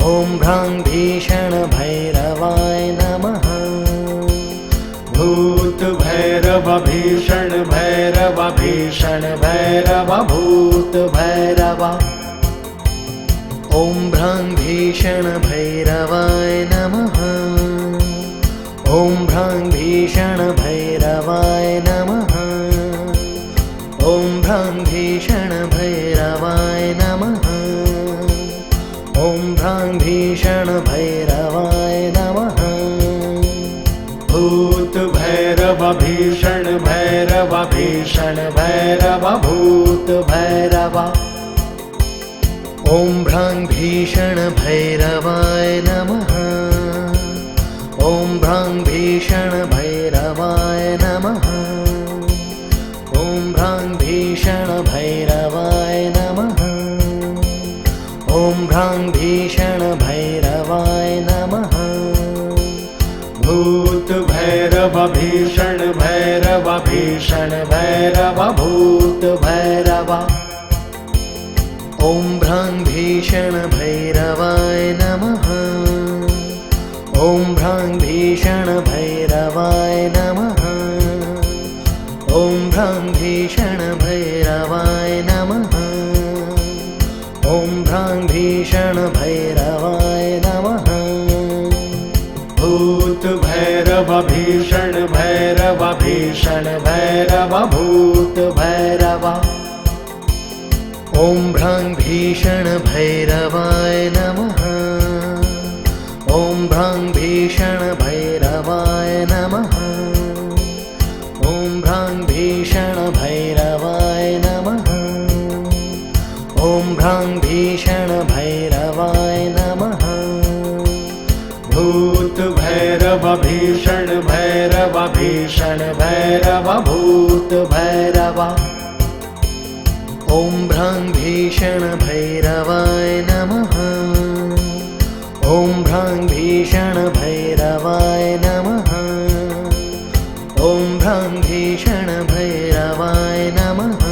ॐ भ्रां भीषण भैरवाय नमः। भूत भैरव भीषण भैरव भीषण भैरव भूत भैरव। ॐ भ्रां भीषण भैरवाय नमः। ॐ भ्रां भीषण भैरवाय नमः। ॐ भ्रां भीषण भैरवाय नमः। ॐ भ्रां भीषण भैरवाय नमः। भूत भैरव भीषण भैरव भीषण भैरव भूत भैरव। ॐ भ्रां भीषण भैरवाय नमः। ॐ भ्रां भीषण भैरवाय नमः। ॐ भ्रां भीषण भैरवाय नमः। ॐ भ्रां भीषण भैरवाय नमः। भूत भैरव भीषण भैरव भीषण भैरव भूत भैरव। ॐ भ्रां भीषण भैरवाय नमः। ॐ भ्रां भीषण भैरवाय नमः। ॐ भ्रां भीषण भैरवाय नमः। ॐ भ्रां भीषण भैरवाय नमः। भूत भैरव भीषण भैरव भीषण भैरव भूत भैरव। ॐ भ्रां भीषण भैरवाय नमः। ॐ भ्रां भीषण भैरवाय नमः। ॐ भ्रां भीषण भैरवाय नमः। भ्रां भीषण भैरवाय नमः। भूत भैरव भीषण भैरव भीषण भैरव भूत भैरव। ॐ भ्रां भीषण भैरवाय नमः। ॐ भ्रां भीषण भैरवाय नमः। ॐ भ्रां भीषण भैरवाय नमः।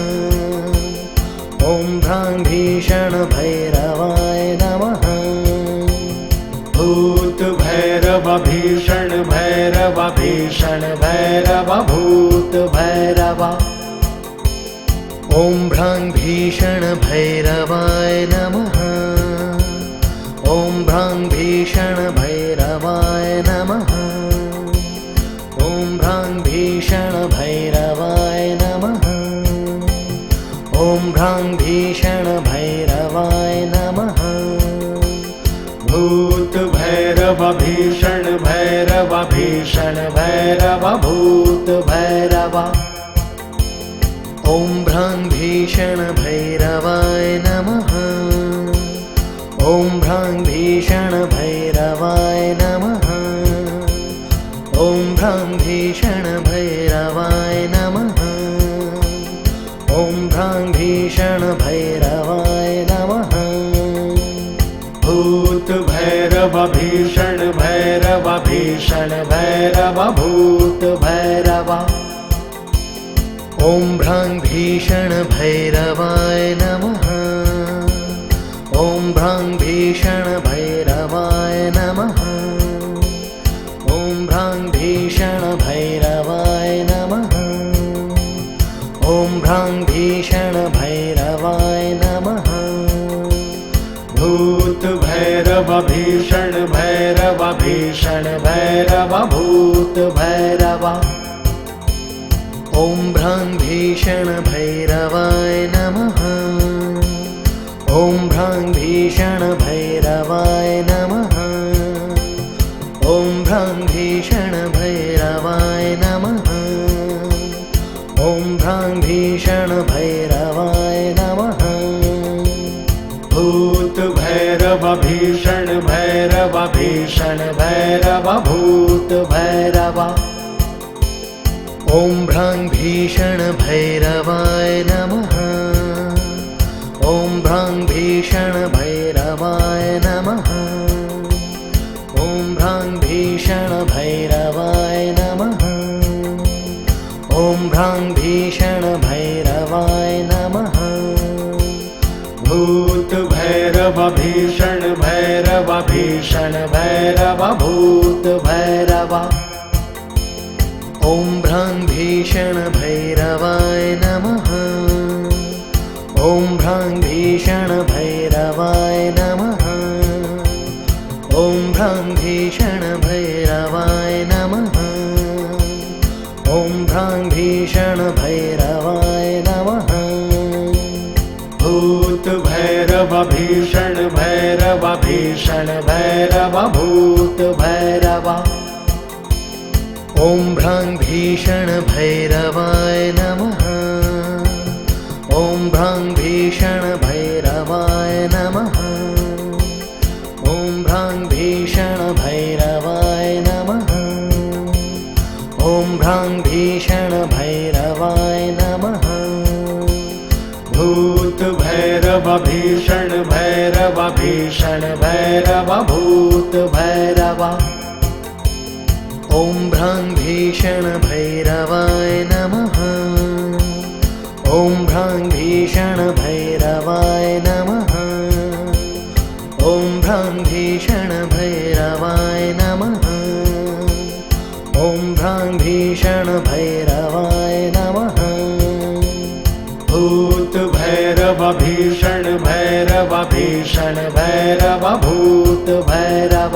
ॐ भ्रां भीषण भैरवाय नमः। भूत भैरव भीषण भैरव भीषण भैरव भूत भैरव। ॐ भ्रां भीषण भैरवाय नमः। ॐ भ्रां भीषण भैरवाय नमः। ॐ भ्रां भीषण भैरवाय नमः। ॐ भ्रां भीषण भैरवाय नमः। भूत भैरव भीषण भैरव भीषण भैरव भूत भैरव। ॐ भ्रां भीषण भैरवाय नमः। ॐ भ्रां भीषण भैरवाय नमः। ॐ भ्रां भीषण भैरवाय नमः। ॐ भ्रां भीषण भैरवाय नमः। भूत भैरव भीषण भैरव भीषण भैरव भूत भैरव। ॐ भ्रां भीषण भैरवाय नमः। ॐ भ्रां भीषण भैरवाय नमः। ॐ भ्रां भीषण भैरवाय नमः। ॐ भ्रां भीषण भैरवाय नमः। भूत भैरव भीषण भैरव भीषण भैरव भूत भैरव। ॐ भ्रां भीषण भैरवाय नमः। ॐ भ्रां भीषण भैरवाय नमः। ॐ भ्रां भीषण भैरवाय नमः। ॐ भ्रां भीषण भैरवाय नमः। भूत भैरव भीषण भैरव भीषण भैरव भूत भैरव। ॐ भ्रां भीषण भैरवाय नमः। ॐ भ्रां भीषण भैरवाय नमः। ॐ भ्रां भीषण भैरवाय नमः। ॐ भ्रां भीषण भैरवाय नमः। भूत भैरव भीषण भैरव भीषण भैरव भूत भैरव। ॐ भ्रां भीषण भैरवाय नमः। ॐ भ्रां भीषण भैरवाय नमः। ॐ भ्रां भीषण भैरवाय नमः। ॐ भ्रां भीषण भैरवाय नमः। भूत भैरव भीषण भैरव भीषण भैरव भूत भैरव। ॐ भ्रां भीषण भैरवाय नमः। ॐ भ्रां भीषण भैरवाय नमः। ॐ भ्रां भीषण भैरवाय नमः। ॐ भ्रां भीषण भैरवाय नमः। भूत भैरव भीषण भैरव भीषण भैरव भूत भैरव। ॐ भ्रां भीषण भैरवाय नमः। ॐ भ्रां भीषण भैरवाय नमः। ॐ भ्रां भीषण भैरवाय नमः। ॐ भ्रां भीषण भैरवाय नमः। भूत भैरव भीषण भैरव भीषण भैरव भूत भैरव।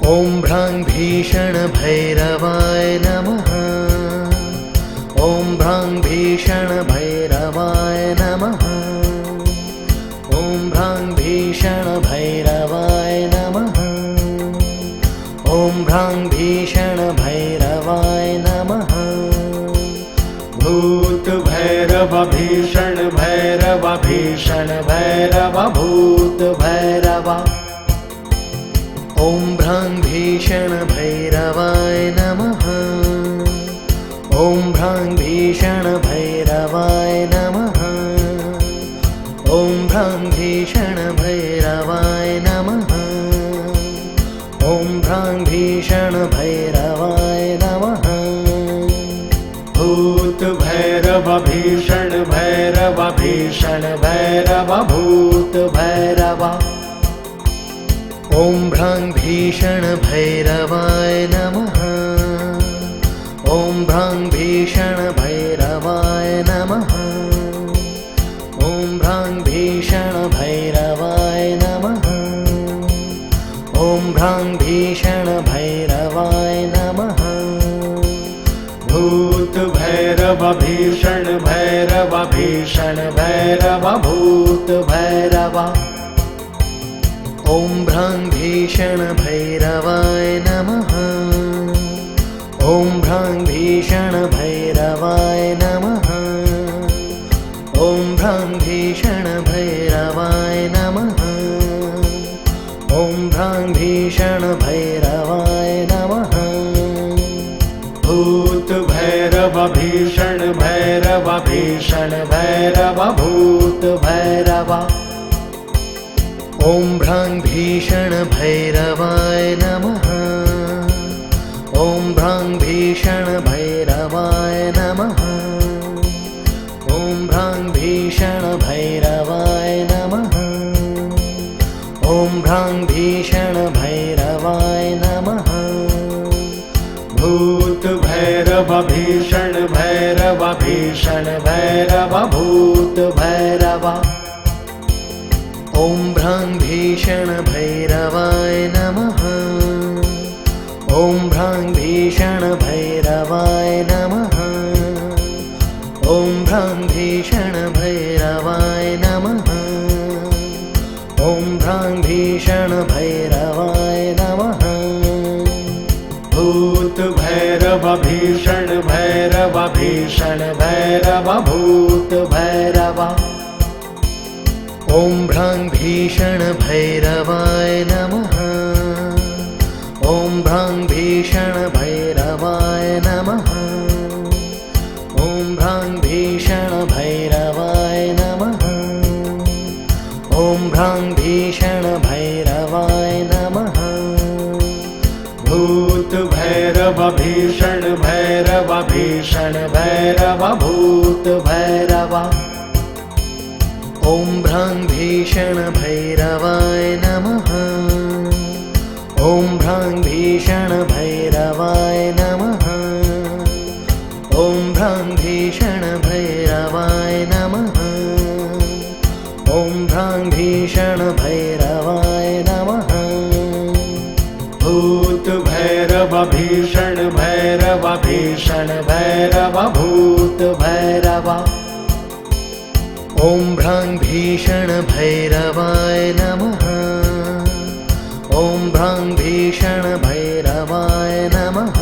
ॐ भ्रां भीषण भैरवाय नमः। ॐ भ्रां भीषण भैरवाय नमः। ॐ भ्रां भीषण भैरवाय नमः। ॐ भ्रां भीषण भैरवाय नमः। भूत भैरव भीषण भैरव भीषण ॐ भ्रां भीषणभैरवाय नमः। ॐ भ्रां भीषणभैरवाय नमः। ॐ भ्रां भीषणभैरवाय नमः। ॐ भ्रां भीषणभैरवाय नमः। भूत भैरव भीषण भैरव भीषण भैरव भूत भैरव। ॐ भ्रां भीषणभैरवाय नमः। ॐ भ्रां भीषणभैरवाय नमः। ॐ भ्रां भीषणभैरवाय नमः। ॐ भ्रां भीषणभैरवाय नमः। भूत भैरव भीषण भैरव भीषण भैरव भूत भैरव। ॐ भ्रां भीषणभैरवाय नमः। ॐ भ्रां भीषणभैरवाय नमः। ॐ भ्रां भीषणभैरवाय नमः। ॐ भ्रां भीषणभैरवाय नमः। भूत भैरव भीषण भैरव भीषण भैरव भूत भैरव। ॐ भ्रां भीषणभैरवाय नमः। ॐ भ्रां भीषणभैरवाय नमः। ॐ भ्रां भीषणभैरवाय नमः। ॐ भ्रां भीषणभैरवाय नमः। भूत भैरव भीषण भैरव भीषण भैरव भूत भैरव। ॐ भ्रां भीषणभैरवाय नमः। ॐ भ्रां भीषणभैरवाय नमः। ॐ भ्रां भीषणभैरवाय नमः। ॐ भ्रां भीषणभैरवाय नमः। भूत भैरव भीषण भैरव भीषण भैरव भूत भैरव। ॐ भ्रां भीषणभैरवाय नमः। ॐ भ्रां भीषणभैरवाय नमः। ॐ भ्रां भीषणभैरवाय नमः। ॐ भ्रां भीषणभैरवाय नमः। भूत भैरव भीषण भैरव भीषण भैरव भूत भैरव। ॐ भ्रां भीषणभैरवाय नमः। ॐ भ्रां भीषणभैरवाय नमः। ॐ भ्रां भीषणभैरवाय नमः। ॐ भ्रां भीषणभैरवाय नमः। भूत भैरव भीषण भैरव भीषण भैरव भूत भैरव। ॐ भ्रां भीषणभैरवाय नमः। ॐ भ्रां भीषणभैरवाय नमः।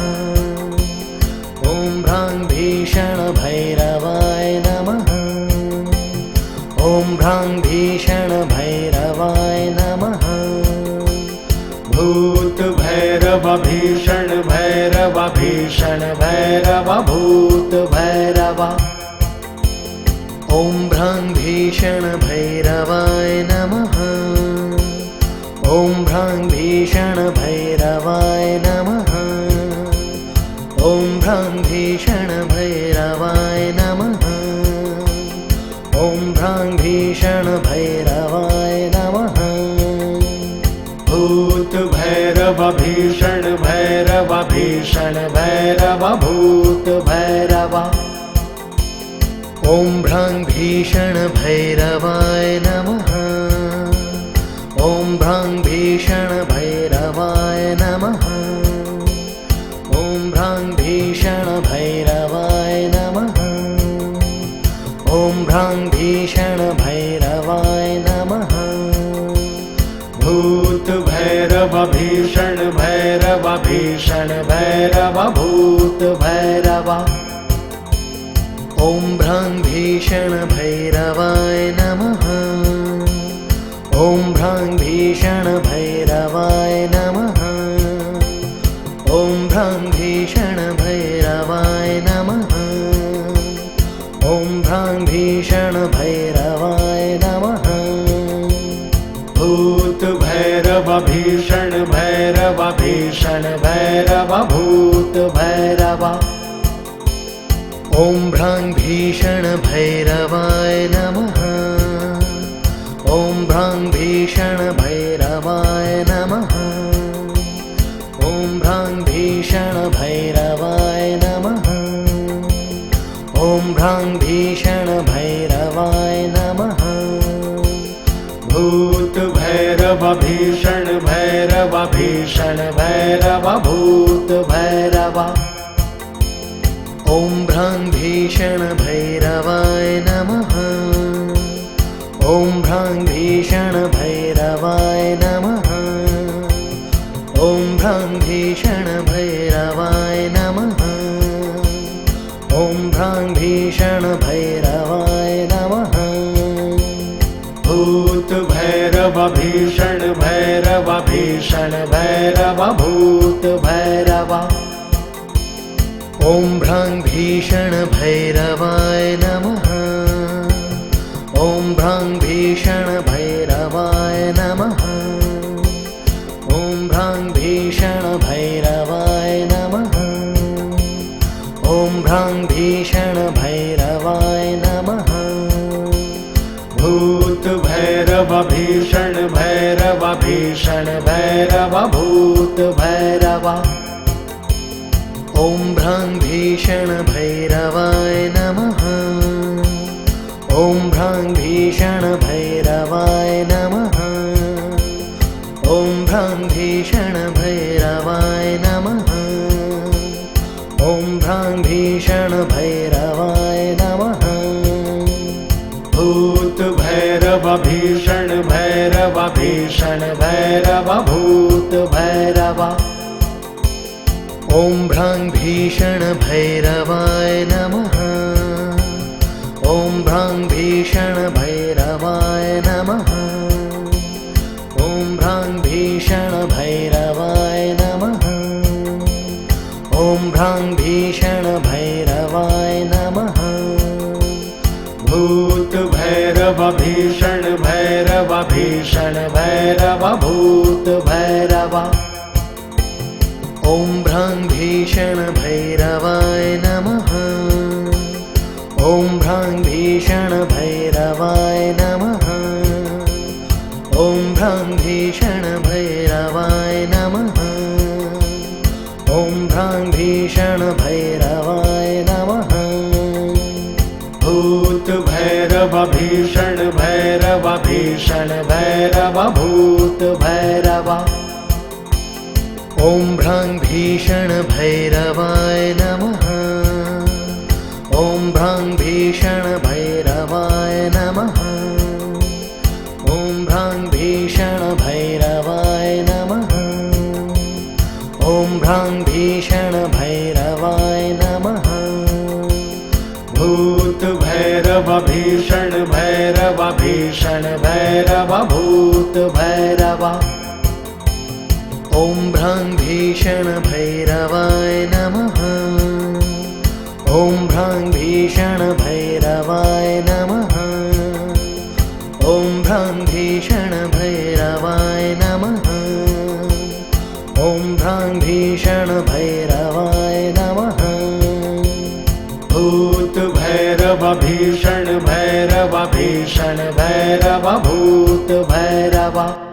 ॐ भ्रां भीषणभैरवाय नमः। ॐ भ्रां भीषणभैरवाय नमः। भूत भैरव भीषण भैरव भीषण भैरव भूत भैरव। ॐ भ्रां भीषणभैरवाय नमः। ॐ भ्रां भीषणभैरवाय नमः। ॐ भ्रां भीषणभैरवाय नमः। ॐ भ्रां भीषणभैरवाय नमः। भूत भैरव भीषण भैरव भीषण भैरव भूत भैरव। ॐ भ्रां भीषणभैरवाय नमः। ॐ भ्रां भीषणभैरवाय नमः। ॐ भ्रां भीषणभैरवाय नमः। ॐ भ्रां भीषणभैरवाय नमः। भूत भैरव भीषण भैरव भीषण भैरव भूत भैरव। ॐ भ्रां भीषणभैरवाय नमः। ॐ भ्रां भीषणभैरवाय नमः। ॐ भ्रां भीषण भैरवाय नमः। भूत भैरव भीषण भैरव भीषण भैरव भूत भैरव। ॐ भ्रां भीषण भैरवाय नमः। ॐ भ्रां भीषण भैरवाय नमः। ॐ भ्रां भीषण भैरवाय नमः। ॐ भ्रां भीषण भैरवाय नमः। भूत भैरव भीषण भैरव भीषण भैरव भूत भैरव। ॐ भ्रां भीषण भैरवाय नमः। ॐ भ्रां भीषण भैरवाय नमः। ॐ भ्रां भीषण भैरवाय नमः। ॐ भ्रां भीषण भैरवाय नमः। भूत भैरव भीषण भैरव भीषण भैरव भूत भैरव। ॐ भ्रां भीषण भैरवाय नमः। ॐ भ्रां भीषण भैरवाय नमः। ॐ भ्रां भीषण भैरवाय नमः। ॐ भ्रां भीषण भैरवाय नमः। भूत भैरव भीषण भैरव भीषण भैरव भूत भैरव। ॐ भ्रां भीषण भैरवाय नमः। ॐ भ्रां भीषण भैरवाय नमः। ॐ भ्रां भीषण भैरवाय नमः। ॐ भ्रां भीषण भैरवाय नमः। भूत भैरव भीषण भैरव भीषण भैरव भूत भैरव। ॐ भ्रां भीषण भैरवाय नमः। ॐ भ्रां भीषण भैरवाय नमः। ॐ भ्रां भीषण भैरवाय नमः। ॐ भ्रां भीषण भैरवाय नमः। भूत भैरव भीषण भैरव भीषण भैरव भूत भैरव। ॐ भ्रां भीषण भैरवाय नमः। ॐ भ्रां भीषण भैरवाय नमः। ॐ भ्रां भीषण भैरवाय नमः। ॐ भ्रां भीषण भैरवाय नमः। भूत भैरव भीषण भैरव भीषण भैरव भूत भैरव। ॐ भ्रां भीषण भैरवाय नमः। ॐ भ्रां भीषण भैरवाय नमः। ॐ भ्रां भीषण भैरवाय नमः। ॐ भ्रां भीषण भैरवाय नमः। भूत भैरव भीषण भैरव भीषण भैरव भूत भैरव। ॐ भ्रां भीषण भैरवाय नमः। ॐ भ्रां भीषण भैरवाय नमः। ॐ भ्रां भीषण भैरवाय नमः। ॐ भ्रां भीषण भैरवाय नमः। भूत भैरव भीषण भैरव भीषण भैरव भूत भैरव।